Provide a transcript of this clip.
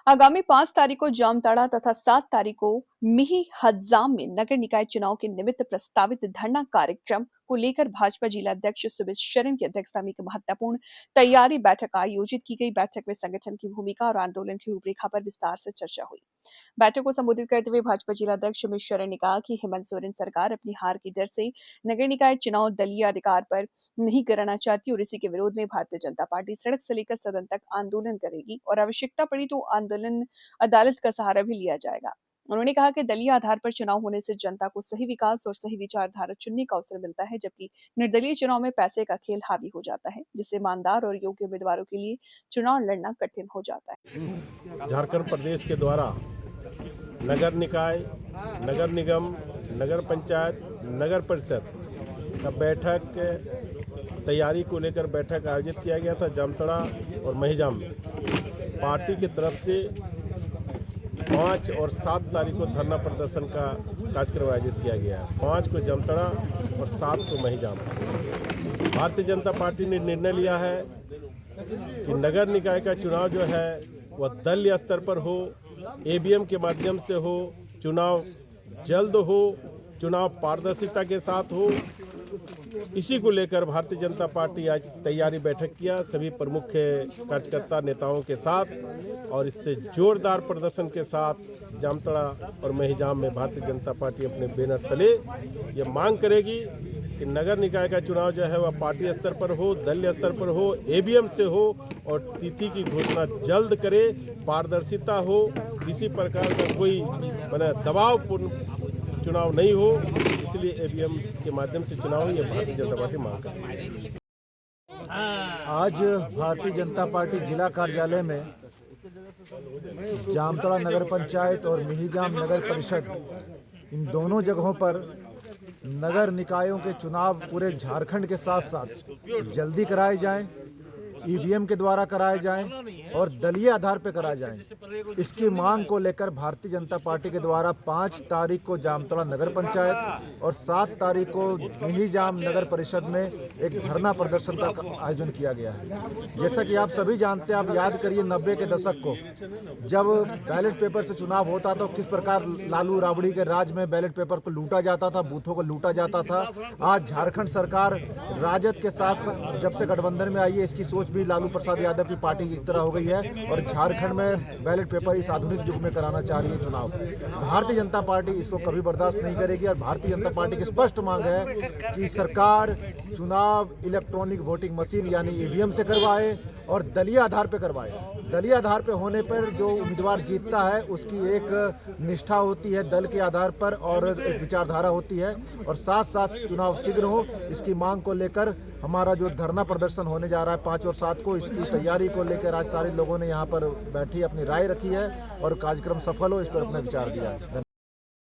आगामी 5 तारीख को जामताड़ा तथा 7 तारीख को मिही हज्जाम में नगर निकाय चुनाव के निमित्त प्रस्तावित धरना कार्यक्रम को लेकर भाजपा जिला अध्यक्ष सुबेश शरण की अध्यक्षता में एक महत्वपूर्ण तैयारी बैठक आयोजित की गई। बैठक में संगठन की भूमिका और आंदोलन की रूपरेखा पर विस्तार से चर्चा हुई। बैठक को संबोधित करते हुए भाजपा जिला अध्यक्ष सुबेश शरण ने कहा कि हेमंत सोरेन सरकार अपनी हार की डर से नगर निकाय चुनाव दलीय अधिकार पर नहीं कराना चाहती और इसी के विरोध में भारतीय जनता पार्टी सड़क से लेकर सदन तक आंदोलन करेगी और आवश्यकता पड़ी तो आंदोलन अदालत का सहारा भी लिया जाएगा। उन्होंने कहा कि दलीय आधार पर चुनाव होने से जनता को सही विकास और सही विचारधारा चुनने का अवसर मिलता है, जबकि निर्दलीय चुनाव में पैसे का खेल हावी हो जाता है, जिससे ईमानदार और योग्य उम्मीदवारों के लिए चुनाव लड़ना कठिन हो जाता है। झारखंड प्रदेश के द्वारा नगर निकाय, नगर निगम, नगर पंचायत, नगर परिषद का बैठक तैयारी को लेकर बैठक आयोजित किया गया था जामताड़ा और महिजाम में। पार्टी की तरफ से 5 और 7 तारीख को धरना प्रदर्शन का कार्यक्रम आयोजित किया गया है। 5 को जामताड़ा और 7 को महिजाम। भारतीय जनता पार्टी ने निर्णय लिया है कि नगर निकाय का चुनाव जो है वह दलीय स्तर पर हो, ईवीएम के माध्यम से हो, चुनाव जल्द हो, चुनाव पारदर्शिता के साथ हो। इसी को लेकर भारतीय जनता पार्टी आज तैयारी बैठक किया सभी प्रमुख कार्यकर्ता नेताओं के साथ, और इससे जोरदार प्रदर्शन के साथ जामताड़ा और महिजाम में भारतीय जनता पार्टी अपने बैनर तले ये मांग करेगी कि नगर निकाय का चुनाव जो है वह पार्टी स्तर पर हो, दलीय स्तर पर हो, ईवीएम से हो और तिथि की घोषणा जल्द करे, पारदर्शिता हो, किसी प्रकार का कोई दबावपूर्ण चुनाव नहीं हो, इसलिए ईवीएम के माध्यम से चुनाव ये भारतीय जनता पार्टी मांग कर रही है। आज भारतीय जनता पार्टी जिला कार्यालय में जामताड़ा नगर पंचायत और मिहिजाम नगर परिषद, इन दोनों जगहों पर नगर निकायों के चुनाव पूरे झारखंड के साथ साथ जल्दी कराए जाएं, ईवीएम के द्वारा कराए जाएं और दलीय आधार पर कराए जाएं। इसकी मांग को लेकर भारतीय जनता पार्टी के द्वारा 5 तारीख को जामताड़ा नगर पंचायत और 7 तारीख को मिहिजाम नगर परिषद में एक धरना प्रदर्शन का आयोजन किया गया है। जैसा कि आप सभी जानते हैं, आप याद करिए 90 के दशक को जब बैलेट पेपर से चुनाव होता था, किस प्रकार लालू राबड़ी के राज में बैलेट पेपर को लूटा जाता था, बूथों को लूटा जाता था। आज झारखंड सरकार राजद के साथ जब से गठबंधन में आई है, इसकी सोच भी लालू प्रसाद यादव की पार्टी की तरह हो गई है और झारखंड में बैलेट पेपर इस आधुनिक युग में कराना चाह रही है चुनाव। भारतीय जनता पार्टी इसको कभी बर्दाश्त नहीं करेगी और भारतीय जनता पार्टी की स्पष्ट मांग है कि सरकार चुनाव इलेक्ट्रॉनिक वोटिंग मशीन यानी ईवीएम से करवाए और दलीय आधार पर करवाए। दलीय आधार पर होने पर जो उम्मीदवार जीतता है उसकी एक निष्ठा होती है दल के आधार पर और एक विचारधारा होती है, और साथ साथ चुनाव शीघ्र हो। इसकी मांग को लेकर हमारा जो धरना प्रदर्शन होने जा रहा है 5 और 7 को, इसकी तैयारी को लेकर आज सारे लोगों ने यहाँ पर बैठी अपनी राय रखी है और कार्यक्रम सफल हो इस पर अपना विचार दिया है।